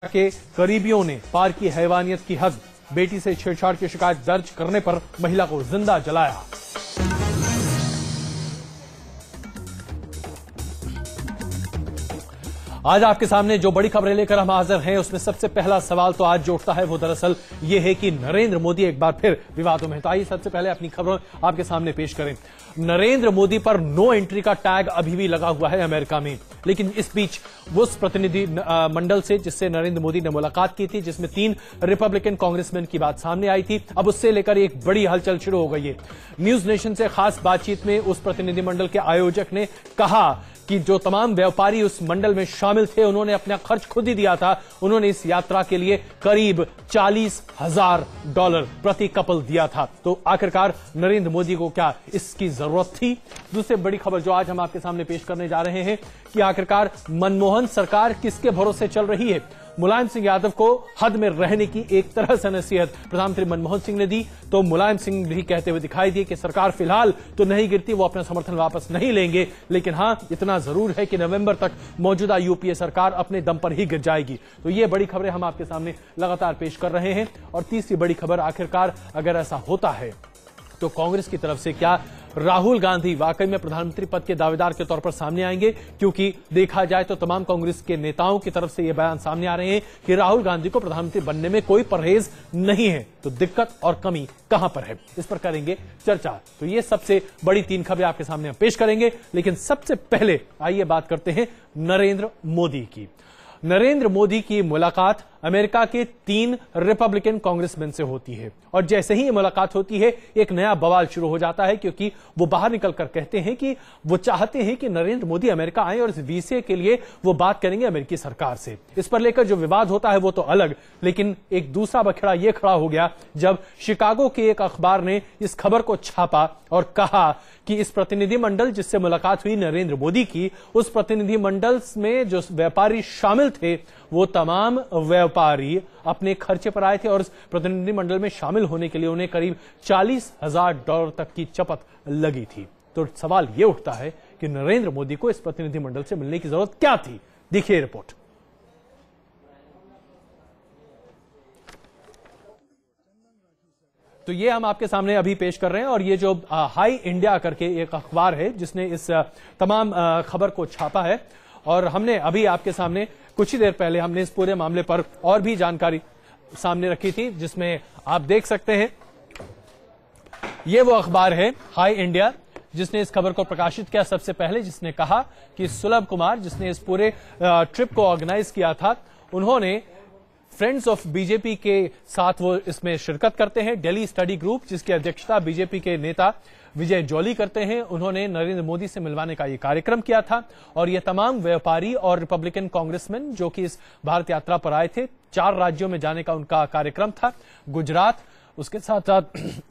के करीबियों ने पार की हैवानियत की हद। बेटी से छेड़छाड़ की शिकायत दर्ज करने पर महिला को जिंदा जलाया। आज आपके सामने जो बड़ी खबरें लेकर हम हाजिर हैं, उसमें सबसे पहला सवाल तो आज जो उठता है वो दरअसल ये है कि नरेंद्र मोदी एक बार फिर विवादों में। तो आइए सबसे पहले अपनी खबरों आपके सामने पेश करें। नरेंद्र मोदी पर नो एंट्री का टैग अभी भी लगा हुआ है अमेरिका में, लेकिन इस बीच उस प्रतिनिधि मंडल से जिससे नरेंद्र मोदी ने मुलाकात की थी, जिसमें 3 रिपब्लिकन कांग्रेसमैन की बात सामने आई थी, अब उससे लेकर एक बड़ी हलचल शुरू हो गई है। न्यूज नेशन से खास बातचीत में उस प्रतिनिधि मंडल के आयोजक ने कहा कि जो तमाम व्यापारी उस मंडल में शामिल थे, उन्होंने अपना खर्च खुद ही दिया था। उन्होंने इस यात्रा के लिए करीब $40,000 प्रति कपल दिया था। तो आखिरकार नरेंद्र मोदी को क्या इसकी जरूरत थी? दूसरी बड़ी खबर जो आज हम आपके सामने पेश करने जा रहे हैं कि आखिरकार मनमोहन सरकार किसके भरोसे चल रही है। मुलायम सिंह यादव को हद में रहने की एक तरह से नसीहत प्रधानमंत्री मनमोहन सिंह ने दी, तो मुलायम सिंह भी कहते हुए दिखाई दिए कि सरकार फिलहाल तो नहीं गिरती, वो अपना समर्थन वापस नहीं लेंगे, लेकिन हां इतना जरूर है कि नवंबर तक मौजूदा यूपीए सरकार अपने दम पर ही गिर जाएगी। तो ये बड़ी खबरें हम आपके सामने लगातार पेश कर रहे हैं। और तीसरी बड़ी खबर, आखिरकार अगर ऐसा होता है तो कांग्रेस की तरफ से क्या राहुल गांधी वाकई में प्रधानमंत्री पद के दावेदार के तौर पर सामने आएंगे? क्योंकि देखा जाए तो तमाम कांग्रेस के नेताओं की तरफ से यह बयान सामने आ रहे हैं कि राहुल गांधी को प्रधानमंत्री बनने में कोई परहेज नहीं है। तो दिक्कत और कमी कहां पर है, इस पर करेंगे चर्चा। तो ये सबसे बड़ी 3 खबरें आपके सामने हम पेश करेंगे, लेकिन सबसे पहले आइए बात करते हैं नरेंद्र मोदी की। नरेंद्र मोदी की मुलाकात अमेरिका के 3 रिपब्लिकन कांग्रेसमैन से होती है, और जैसे ही ये मुलाकात होती है एक नया बवाल शुरू हो जाता है, क्योंकि वो बाहर निकलकर कहते हैं कि वो चाहते हैं कि नरेंद्र मोदी अमेरिका आए और इस वीजे के लिए वो बात करेंगे अमेरिकी सरकार से। इस पर लेकर जो विवाद होता है वो तो अलग, लेकिन एक दूसरा बखेड़ा ये खड़ा हो गया जब शिकागो के एक अखबार ने इस खबर को छापा और कहा कि इस प्रतिनिधि मंडल जिससे मुलाकात हुई नरेंद्र मोदी की, उस प्रतिनिधि मंडल में जो व्यापारी शामिल थे वो तमाम व्यापारी अपने खर्चे पर आए थे, और इस प्रतिनिधि मंडल में शामिल होने के लिए उन्हें करीब $40,000 तक की चपत लगी थी। तो सवाल यह उठता है कि नरेंद्र मोदी को इस प्रतिनिधि मंडल से मिलने की जरूरत क्या थी? देखिए रिपोर्ट। तो ये हम आपके सामने अभी पेश कर रहे हैं, और ये जो हाई इंडिया करके एक अखबार है जिसने इस तमाम खबर को छापा है, और हमने अभी आपके सामने कुछ ही देर पहले हमने इस पूरे मामले पर और भी जानकारी सामने रखी थी, जिसमें आप देख सकते हैं ये वो अखबार है हाई इंडिया जिसने इस खबर को प्रकाशित किया सबसे पहले, जिसने कहा कि सुलभ कुमार जिसने इस पूरे ट्रिप को ऑर्गेनाइज किया था, उन्होंने फ्रेंड्स ऑफ बीजेपी के साथ वो इसमें शिरकत करते हैं। दिल्ली स्टडी ग्रुप जिसकी अध्यक्षता बीजेपी के नेता विजय जॉली करते हैं, उन्होंने नरेंद्र मोदी से मिलवाने का ये कार्यक्रम किया था। और ये तमाम व्यापारी और रिपब्लिकन कांग्रेसमैन जो कि इस भारत यात्रा पर आए थे, 4 राज्यों में जाने का उनका कार्यक्रम था। गुजरात, उसके साथ साथ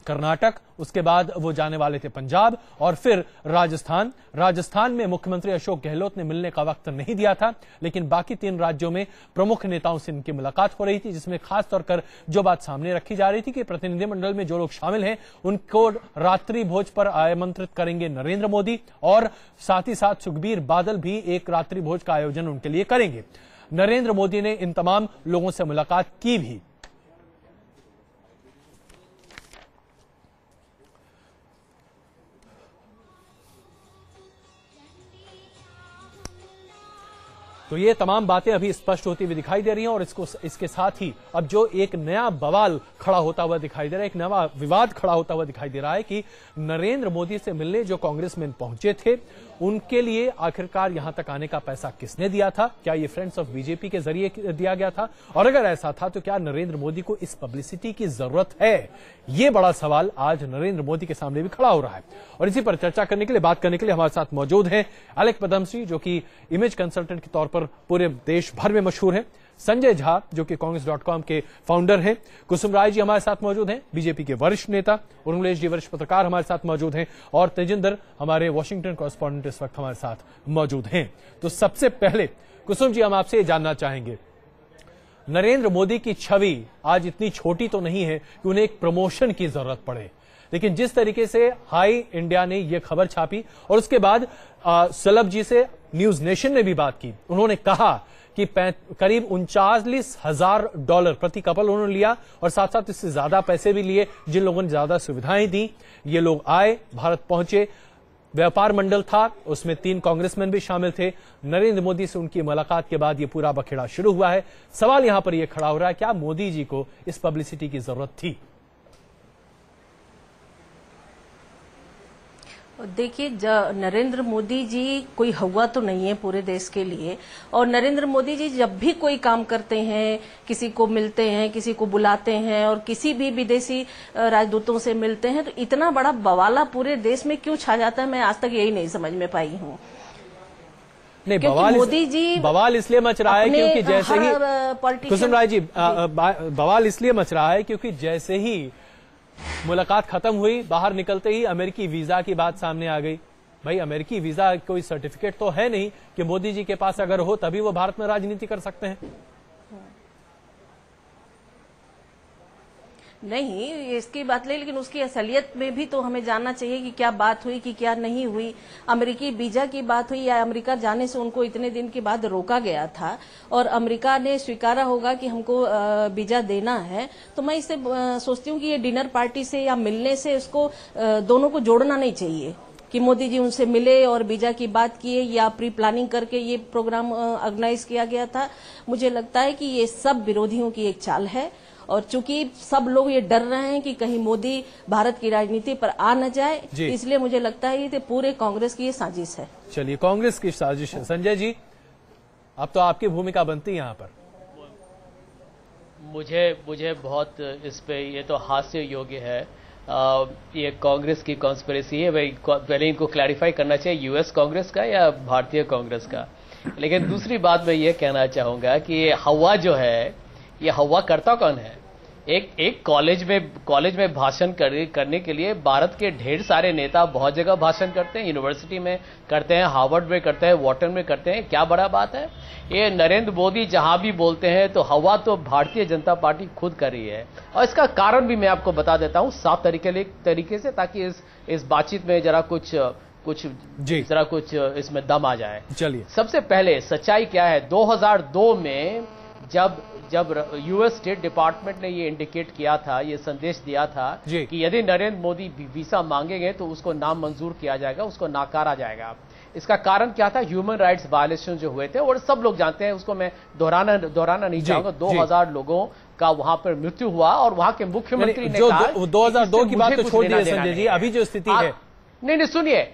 कर्नाटक, उसके बाद वो जाने वाले थे पंजाब और फिर राजस्थान। राजस्थान में मुख्यमंत्री अशोक गहलोत ने मिलने का वक्त नहीं दिया था, लेकिन बाकी 3 राज्यों में प्रमुख नेताओं से इनकी मुलाकात हो रही थी, जिसमें खासतौर पर जो बात सामने रखी जा रही थी कि प्रतिनिधिमंडल में जो लोग शामिल हैं उनको रात्रि भोज पर आमंत्रित करेंगे नरेंद्र मोदी, और साथ ही साथ सुखबीर बादल भी एक रात्रि भोज का आयोजन उनके लिए करेंगे। नरेंद्र मोदी ने इन तमाम लोगों से मुलाकात की भी। तो ये तमाम बातें अभी स्पष्ट होती हुई दिखाई दे रही हैं, और इसके साथ ही अब जो एक नया बवाल खड़ा होता हुआ दिखाई दे रहा है, एक नया विवाद खड़ा होता हुआ दिखाई दे रहा है कि नरेंद्र मोदी से मिलने जो कांग्रेसमैन पहुंचे थे उनके लिए आखिरकार यहां तक आने का पैसा किसने दिया था? क्या ये फ्रेंड्स ऑफ बीजेपी के जरिए दिया गया था? और अगर ऐसा था तो क्या नरेंद्र मोदी को इस पब्लिसिटी की जरूरत है? ये बड़ा सवाल आज नरेंद्र मोदी के सामने भी खड़ा हो रहा है। और इसी पर चर्चा करने के लिए, बात करने के लिए हमारे साथ मौजूद हैं अलक पदमश्री जो कि इमेज कंसल्टेंट के तौर पर पूरे देश भर में मशहूर है, संजय झा जो कि कांग्रेस.com के फाउंडर हैं, कुसुम राय जी हमारे साथ मौजूद हैं, बीजेपी के वरिष्ठ नेता, उर्मिलेश जी वरिष्ठ पत्रकार हमारे साथ मौजूद हैं, और तेजिंदर हमारे वॉशिंगटन कॉरेस्पॉन्डेंट इस वक्त हमारे साथ मौजूद हैं। तो सबसे पहले कुसुम जी, हम आपसे जानना चाहेंगे, नरेंद्र मोदी की छवि आज इतनी छोटी तो नहीं है कि उन्हें एक प्रमोशन की जरूरत पड़े, लेकिन जिस तरीके से हाई इंडिया ने यह खबर छापी और उसके बाद सुलभ जी से न्यूज नेशन ने भी बात की, उन्होंने कहा कि करीब $39,000 प्रति कपल उन्होंने लिया और साथ साथ इससे ज्यादा पैसे भी लिए जिन लोगों ने ज्यादा सुविधाएं दी। ये लोग आए, भारत पहुंचे, व्यापार मंडल था, उसमें 3 कांग्रेसमैन भी शामिल थे। नरेंद्र मोदी से उनकी मुलाकात के बाद ये पूरा बखेड़ा शुरू हुआ है। सवाल यहां पर यह खड़ा हो रहा है, क्या मोदी जी को इस पब्लिसिटी की जरूरत थी? देखिए, नरेंद्र मोदी जी कोई हवा तो नहीं है पूरे देश के लिए, और नरेंद्र मोदी जी जब भी कोई काम करते हैं, किसी को मिलते हैं, किसी को बुलाते हैं और किसी भी विदेशी राजदूतों से मिलते हैं, तो इतना बड़ा बवाला पूरे देश में क्यों छा जाता है, मैं आज तक यही नहीं समझ में पाई हूँ। नहीं, बवाल इसलिए मच रहा है क्योंकि जैसे ही कुसुम राय जी, बवाल इसलिए मच रहा है क्योंकि जैसे ही मुलाकात खत्म हुई, बाहर निकलते ही अमेरिकी वीजा की बात सामने आ गई। भाई, अमेरिकी वीजा कोई सर्टिफिकेट तो है नहीं कि मोदी जी के पास अगर हो तभी वो भारत में राजनीति कर सकते हैं। नहीं, इसकी बात नहीं, लेकिन उसकी असलियत में भी तो हमें जानना चाहिए कि क्या बात हुई कि क्या नहीं हुई। अमेरिकी वीजा की बात हुई या अमेरिका जाने से उनको इतने दिन के बाद रोका गया था और अमेरिका ने स्वीकारा होगा कि हमको वीजा देना है, तो मैं इससे सोचती हूँ कि ये डिनर पार्टी से या मिलने से इसको दोनों को जोड़ना नहीं चाहिए कि मोदी जी उनसे मिले और वीजा की बात किए या प्री प्लानिंग करके ये प्रोग्राम ऑर्गेनाइज किया गया था। मुझे लगता है कि ये सब विरोधियों की एक चाल है और चूंकि सब लोग ये डर रहे हैं कि कहीं मोदी भारत की राजनीति पर आ न जाए, इसलिए मुझे लगता है कि पूरे कांग्रेस की ये साजिश है। चलिए, कांग्रेस की साजिश है। संजय जी, अब तो आपकी भूमिका बनती है यहाँ पर। मुझे बहुत इस पे ये तो हास्य योग्य है। ये कांग्रेस की कॉन्स्पिरेसी है। भाई, पहले इनको क्लैरिफाई करना चाहिए यूएस कांग्रेस का या भारतीय कांग्रेस का। लेकिन दूसरी बात मैं ये कहना चाहूंगा कि ये हवा जो है, ये हवा करता कौन है? एक कॉलेज में भाषण करने के लिए भारत के ढेर सारे नेता बहुत जगह भाषण करते हैं, यूनिवर्सिटी में करते हैं, हार्वर्ड में करते हैं, वॉटन में करते हैं। क्या बड़ा बात है? ये नरेंद्र मोदी जहां भी बोलते हैं तो हवा तो भारतीय जनता पार्टी खुद कर रही है। और इसका कारण भी मैं आपको बता देता हूं साफ तरीके से, ताकि इस बातचीत में जरा कुछ इसमें दम आ जाए। चलिए, सबसे पहले सच्चाई क्या है? 2002 में जब यूएस स्टेट डिपार्टमेंट ने ये इंडिकेट किया था, ये संदेश दिया था कि यदि नरेंद्र मोदी वीसा मांगेंगे तो उसको नामंजूर किया जाएगा, उसको नकारा जाएगा। इसका कारण क्या था? ह्यूमन राइट्स वायलेशन जो हुए थे, और सब लोग जानते हैं, उसको मैं दोहराना नहीं चाहूंगा। 2000 लोगों का वहां पर मृत्यु हुआ और वहां के मुख्यमंत्री ने कहा 2002 की बात तो छोड़ दिए संजय जी, अभी जो स्थिति है। नहीं, सुनिए,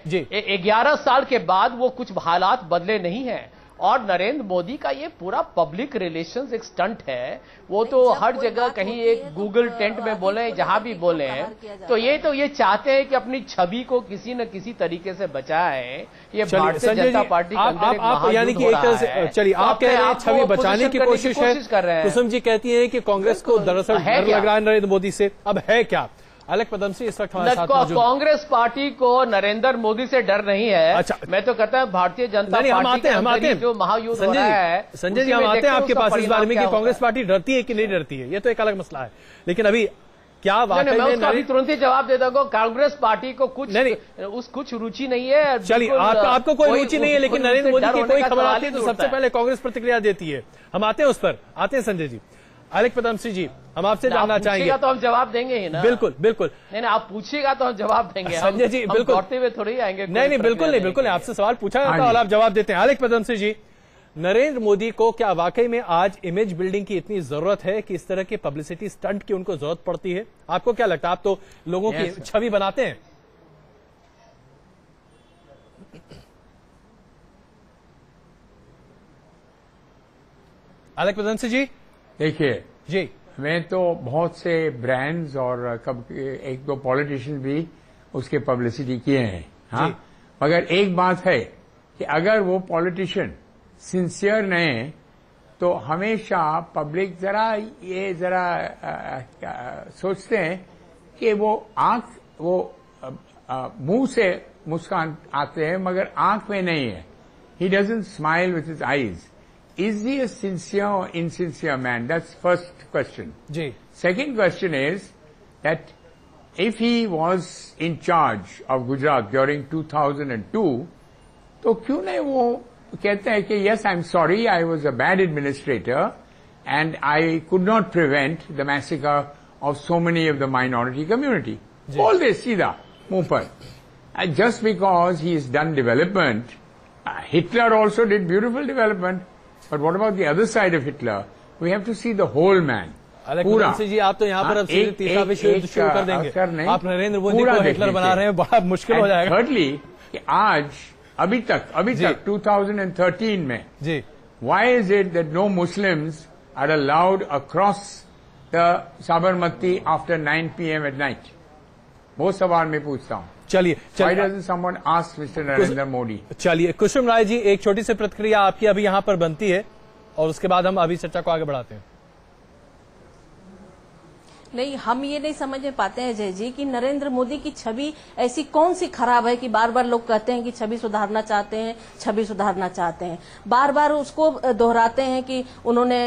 11 साल के बाद वो कुछ हालात बदले नहीं है। और नरेंद्र मोदी का ये पूरा पब्लिक रिलेशंस एक स्टंट है। वो तो हर जगह कहीं एक गूगल टेंट में बोले, जहां भी बोले हैं, तो ये चाहते हैं कि अपनी छवि को किसी न किसी तरीके से बचाएं। ये भारतीय जनता पार्टी का आप यानी कि एक तरह से, चलिए, आप कह रहे हैं छवि बचाने की कोशिश कर रहे हैं। कुसुम जी कहती है कि कांग्रेस को दरअसल डर लग रहा है नरेंद्र मोदी से। अब है क्या? अलग पदम से इस वक्त हमारे साथ मौजूद। कांग्रेस पार्टी को नरेंद्र मोदी से डर नहीं है। अच्छा, मैं तो कहता हूं भारतीय जनता पार्टी हम आते हैं जो महायुद्ध हो रहा है, संजय जी, हम आते हैं आपके पास इस बारे में कि कांग्रेस पार्टी डरती है कि नहीं डरती है, ये तो एक अलग मसला है। लेकिन अभी क्या वाकई में तुरंत ही जवाब देता हूँ, कांग्रेस पार्टी को कुछ रुचि नहीं है। चलिए, आपको कोई रुचि नहीं है, लेकिन नरेंद्र मोदी की कोई खबर आती है तो सबसे पहले कांग्रेस प्रतिक्रिया देती है। हम आते हैं उस पर, आते हैं संजय जी। अलग पदमसी जी, हम आपसे जानना चाहेंगे। तो हम जवाब देंगे ही ना। बिल्कुल। नहीं, आप पूछिएगा तो हम जवाब देंगे। संजय जी, बिल्कुल दौड़ते हुए थोड़ी आएंगे। नहीं, बिल्कुल नहीं। आपसे सवाल पूछा जाता है और आप जवाब देते हैं। अलग पदमसी जी, नरेंद्र मोदी को क्या वाकई में आज इमेज बिल्डिंग की इतनी जरूरत है कि इस तरह के पब्लिसिटी स्टंट की उनको जरूरत पड़ती है? आपको क्या लगता है? आप तो लोगों की छवि बनाते हैं। अलग पदमसी जी, देखिए जी, मैं तो बहुत से ब्रांड्स और कब 1-2 पॉलिटिशियन भी उसके पब्लिसिटी किए हैं, हाँ, मगर एक बात है कि अगर वो पॉलिटिशियन सिंसियर नहीं तो हमेशा पब्लिक जरा सोचते हैं कि वो मुंह से मुस्कान आते हैं मगर आंख में नहीं है। He doesn't smile with his eyes. Is he a sincere or insincere man? That's first question. Ji. Second question is that if he was in charge of Gujarat during 2002, तो क्यों नहीं वो कहते हैं कि yes, I'm sorry, I was a bad administrator and I could not prevent the massacre of so many of the minority community. All this, सीधा मुंह पर. And just because he has done development, Hitler also did beautiful development. But what about the other side of Hitler? We have to see the whole man. पूरा जी, आप तो यहाँ पर अब सीधे तीसरा विषय शुरू कर देंगे. आप नरेंद्र मोदी को हिटलर बना रहे हैं, बड़ा मुश्किल हो जाएगा. थर्डली, कि आज अभी तक 2013 में जी, why is it that no Muslims are allowed across the Sabarmati after 9 p.m. at night? वो सवाल मैं पूछता हूँ. चलिए, Why doesn't someone ask Mr. Narendra Modi? चलिए, कुसुम राय जी, एक छोटी सी प्रतिक्रिया आपकी अभी यहाँ पर बनती है और उसके बाद हम अभी चर्चा को आगे बढ़ाते हैं. नहीं, हम ये नहीं समझ में पाते हैं जय जी कि नरेंद्र मोदी की छवि ऐसी कौन सी खराब है कि बार बार लोग कहते हैं कि छवि सुधारना चाहते हैं, छवि सुधारना चाहते हैं. बार बार उसको दोहराते हैं कि उन्होंने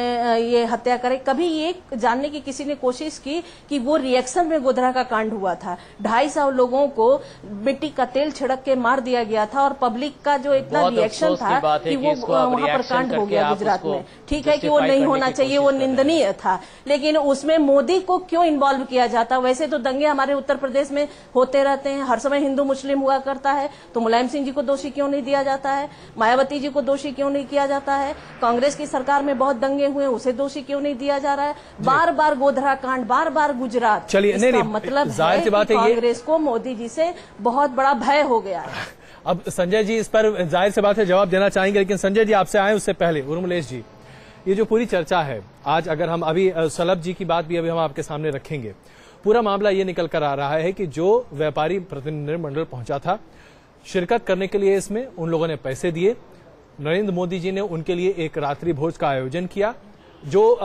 ये हत्या करे. कभी ये जानने की किसी ने कोशिश की कि वो रिएक्शन में गोधरा का कांड हुआ था. 250 लोगों को मिट्टी का तेल छिड़क के मार दिया गया था और पब्लिक का जो इतना रिएक्शन था कि वो वहां पर कांड हो गया गुजरात में. ठीक है कि वो नहीं होना चाहिए, वो निंदनीय था, लेकिन उसमें मोदी को क्यों इन्वॉल्व किया जाता? वैसे तो दंगे हमारे उत्तर प्रदेश में होते रहते हैं, हर समय हिंदू मुस्लिम हुआ करता है, तो मुलायम सिंह जी को दोषी क्यों नहीं दिया जाता है? मायावती जी को दोषी क्यों नहीं किया जाता है? कांग्रेस की सरकार में बहुत दंगे हुए, उसे दोषी क्यों नहीं दिया जा रहा है? बार बार गोधरा कांड, बार बार गुजरात. चलिए, इसका मतलब है कि कांग्रेस को मोदी जी से बहुत बड़ा भय हो गया है. अब संजय जी इस पर जाहिर सी बात है जवाब देना चाहेंगे, लेकिन संजय जी आपसे आए उससे पहले उर्मिलेश जी, ये जो पूरी चर्चा है आज, अगर हम अभी सलभ जी की बात भी अभी हम आपके सामने रखेंगे, पूरा मामला ये निकल कर आ रहा है कि जो व्यापारी प्रतिनिधिमंडल पहुंचा था शिरकत करने के लिए, इसमें उन लोगों ने पैसे दिए. नरेंद्र मोदी जी ने उनके लिए एक रात्रि भोज का आयोजन किया. जो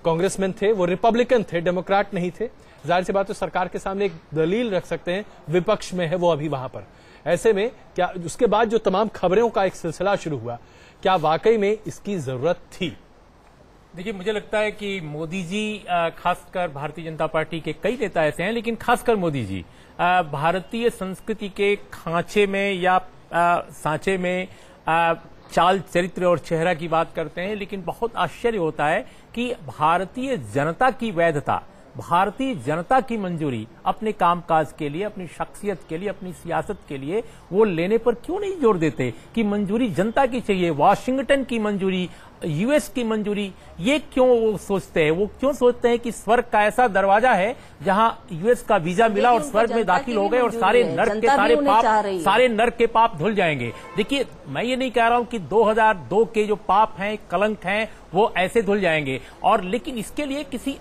कांग्रेसमैन थे वो रिपब्लिकन थे, डेमोक्रेट नहीं थे. जाहिर सी बात है सरकार के सामने एक दलील रख सकते हैं, विपक्ष में है वो अभी वहां पर. ऐसे में क्या उसके बाद जो तमाम खबरों का एक सिलसिला शुरू हुआ, क्या वाकई में इसकी जरूरत थी? देखिए, मुझे लगता है कि मोदी जी, खासकर भारतीय जनता पार्टी के कई नेता ऐसे हैं, लेकिन खासकर मोदी जी भारतीय संस्कृति के खांचे में या सांचे में चाल, चरित्र और चेहरा की बात करते हैं, लेकिन बहुत आश्चर्य होता है कि भारतीय जनता की वैधता, भारतीय जनता की मंजूरी अपने कामकाज के लिए, अपनी शख्सियत के लिए, अपनी सियासत के लिए वो लेने पर क्यों नहीं जोर देते कि मंजूरी जनता की चाहिए, वाशिंगटन की मंजूरी, यूएस की मंजूरी. ये क्यों वो सोचते हैं? वो क्यों सोचते हैं कि स्वर्ग का ऐसा दरवाजा है जहां यूएस का वीजा मिला और स्वर्ग में दाखिल हो गए और सारे नर्क के सारे नर्क के पाप धुल जाएंगे. देखिए, मैं ये नहीं कह रहा हूं कि 2002 के जो पाप हैं, कलंक हैं, वो ऐसे धुल जाएंगे, और लेकिन इसके लिए किसी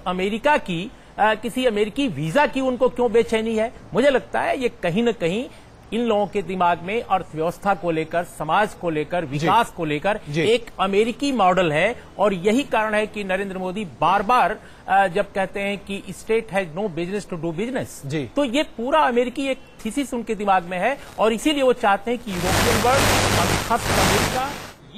अमेरिकी वीजा की उनको क्यों बेचैनी है? मुझे लगता है ये कहीं न कहीं इन लोगों के दिमाग में अर्थव्यवस्था को लेकर, समाज को लेकर, विकास को लेकर एक अमेरिकी मॉडल है. और यही कारण है कि नरेंद्र मोदी बार बार जब कहते हैं कि state has no business to do business, तो ये पूरा अमेरिकी एक थीसिस उनके दिमाग में है, और इसीलिए वो चाहते हैं कि यूरोपियन वर्ल्ड और खास अमेरिका,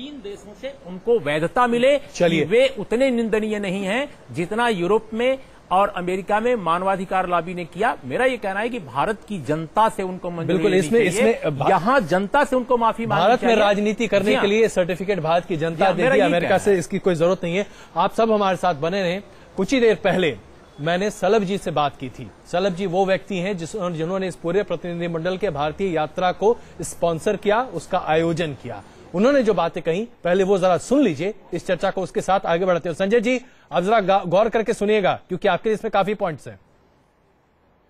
इन देशों से उनको वैधता मिले. चलिए, वे उतने निंदनीय नहीं हैं जितना यूरोप में और अमेरिका में मानवाधिकार लॉबी ने किया. मेरा ये कहना है कि भारत की जनता से उनको मंजूरी बिल्कुल, इसमें यहाँ जनता से उनको माफी मांगनी भारत में राजनीति करने के लिए सर्टिफिकेट भारत की जनता देती है, अमेरिका से इसकी कोई जरूरत नहीं है. आप सब हमारे साथ बने रहे. कुछ ही देर पहले मैंने सलभ जी से बात की थी. सलभ जी वो व्यक्ति हैं जिन्होंने इस पूरे प्रतिनिधिमंडल के भारतीय यात्रा को स्पॉन्सर किया, उसका आयोजन किया. उन्होंने जो बातें कही पहले वो जरा सुन लीजिए, इस चर्चा को उसके साथ आगे बढ़ाते हैं. संजय जी आप जरा गौर करके सुनिएगा, क्योंकि आपके इसमें काफी पॉइंट्स हैं.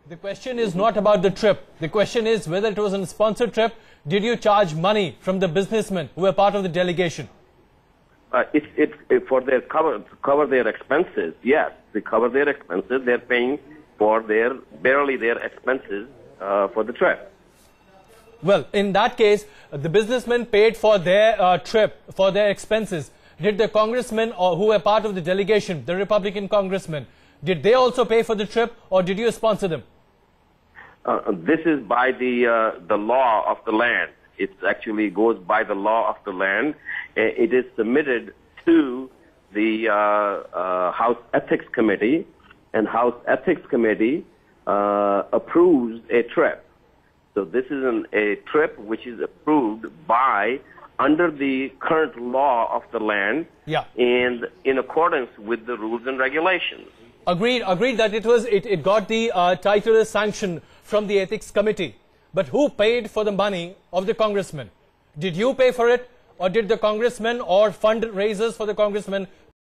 The question is not about the trip. The question is whether it was a sponsored trip. Did you charge money from the businessmen who were part of the delegation? If for their cover their expenses, yes, they cover their expenses. They're paying for barely their expenses for the trip. Well, in that case, the businessmen paid for their trip, for their expenses. Did the congressmen who were part of the delegation, the Republican congressmen, did they also pay for the trip, or did you sponsor them? This is by the law of the land. It actually goes by the law of the land. It is submitted to the House Ethics Committee, and House Ethics Committee approves a trip. So this is a trip which is approved by under the current law of the land Yeah. and in accordance with the rules and regulations. Agreed that it got the title sanction from the ethics committee. But who paid for the money of the congressman? Did you pay for it, or did the congressman or fundraisers for the congressman